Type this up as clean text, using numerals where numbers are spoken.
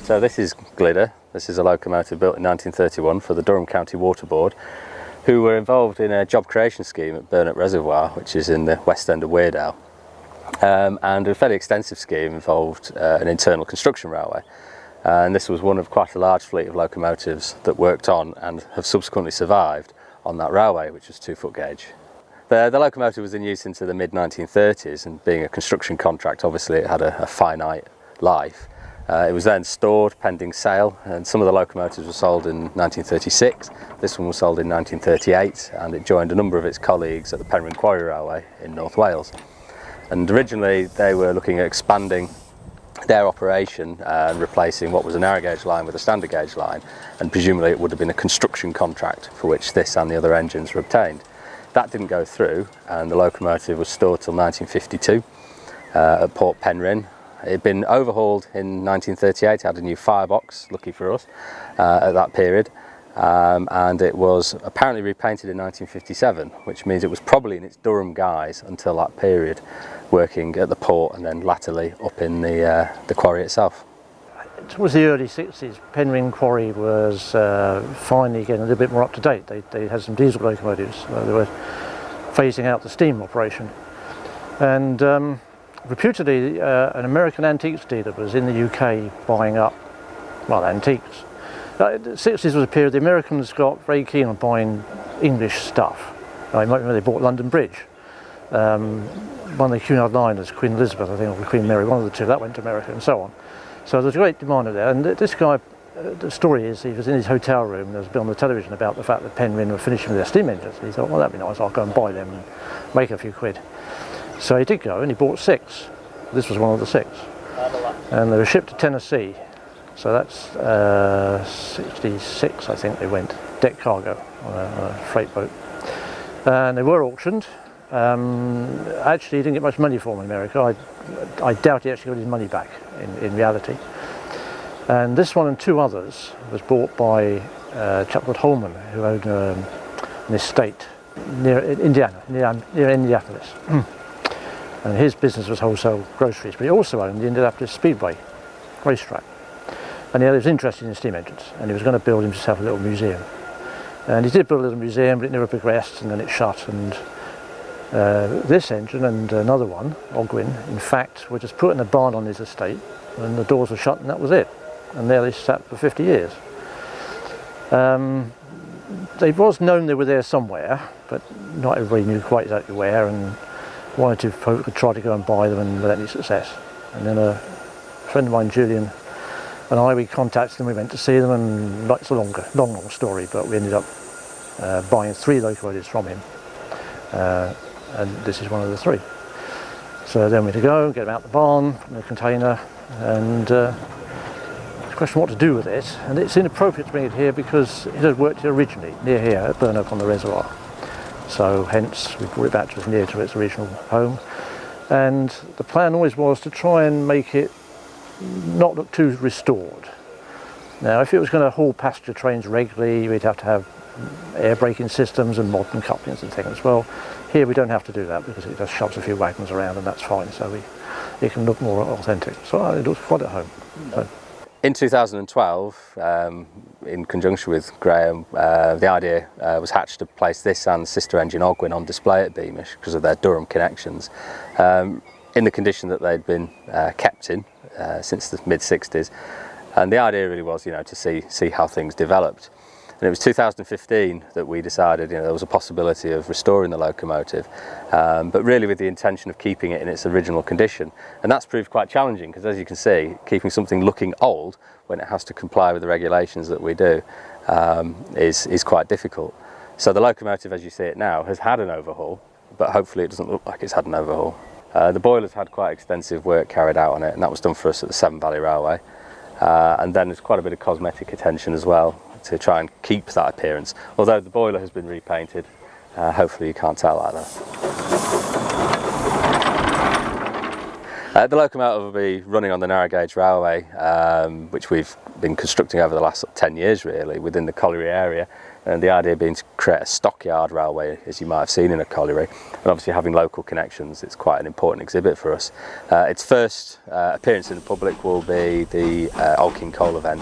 So this is Glyder. This is a locomotive built in 1931 for the Durham County Water Board, who were involved in a job creation scheme at Burnhope Reservoir, which is in the west end of Weardale. And a fairly extensive scheme involved an internal construction railway. And this was one of quite a large fleet of locomotives that worked on and have subsequently survived on that railway, which was 2-foot gauge. The locomotive was in use into the mid-1930s, and being a construction contract, obviously it had a finite life. It was then stored pending sale, and some of the locomotives were sold in 1936. This one was sold in 1938, and it joined a number of its colleagues at the Penrhyn Quarry Railway in North Wales. And originally they were looking at expanding their operation and replacing what was a narrow gauge line with a standard gauge line, and presumably it would have been a construction contract for which this and the other engines were obtained. That didn't go through, and the locomotive was stored till 1952 at Port Penrhyn. It had been overhauled in 1938, had a new firebox, lucky for us, at that period, and it was apparently repainted in 1957, which means it was probably in its Durham guise until that period, working at the port and then latterly up in the quarry itself. Towards the early 60s, Penrhyn Quarry was finally getting a little bit more up to date. They had some diesel locomotives. They were phasing out the steam operation. And reputedly, an American antiques dealer was in the UK buying up, well, antiques. The 60s was a period the Americans got very keen on buying English stuff. You might remember they bought London Bridge. One of the Cunard liners, Queen Elizabeth, I think, or Queen Mary, one of the two, that went to America, and so on. So there's a great demand there. And this guy, the story is, he was in his hotel room, and there was a bit on the television about the fact that Penrhyn were finishing with their steam engines. He thought, well, that'd be nice, I'll go and buy them and make a few quid. So he did go, and he bought 6. This was one of the 6. And they were shipped to Tennessee. So that's 66, I think they went, deck cargo on a freight boat. And they were auctioned. Actually, he didn't get much money for them in America. I doubt he actually got his money back in reality. And this one and 2 others was bought by a chap called Holman, who owned an estate near Indianapolis. And his business was wholesale groceries, but he also owned the Indianapolis Speedway racetrack. And he was interested in steam engines, and he was going to build himself a little museum. And he did build a little museum, but it never progressed, and then it shut. And this engine and another one, Ogwyn, in fact, were just put in a barn on his estate, and the doors were shut, and that was it. And there they sat for 50 years. It was known they were there somewhere, but not everybody knew quite exactly where, and one or two folk would try to go and buy them and without any success. And then a friend of mine, Julian, and we contacted them, we went to see them, and it's a long story, but we ended up buying 3 locomotives from him. And this is one of the 3. So then we had to go, get them out the barn, put them in a container, and the question what to do with it. And it's inappropriate to bring it here because it had worked here originally, near here at Burnhope on the reservoir. So hence we brought it back to as near to its original home. And the plan always was to try and make it not look too restored. Now, if it was going to haul passenger trains regularly, we'd have to have air braking systems and modern couplings and things. Well, here we don't have to do that because it just shoves a few wagons around, and that's fine. So it can look more authentic. So it looks quite at home. So. In 2012, in conjunction with Graham, the idea was hatched to place this and sister engine Ogwyn on display at Beamish because of their Durham connections, in the condition that they'd been kept in since the mid-60s. And the idea really was, to see how things developed. And it was 2015 that we decided, there was a possibility of restoring the locomotive, but really with the intention of keeping it in its original condition. And that's proved quite challenging because, as you can see, keeping something looking old when it has to comply with the regulations that we do is quite difficult. So the locomotive, as you see it now, has had an overhaul, but hopefully it doesn't look like it's had an overhaul. The boiler's had quite extensive work carried out on it, and that was done for us at the Severn Valley Railway. And then there's quite a bit of cosmetic attention as well to try and keep that appearance. Although the boiler has been repainted, hopefully you can't tell like that. The locomotive will be running on the narrow gauge railway, which we've been constructing over the last 10 years really within the colliery area. and the idea being to create a stockyard railway, as you might have seen in a colliery, and obviously having local connections, it's quite an important exhibit for us. Its first appearance in the public will be the Old King Coal event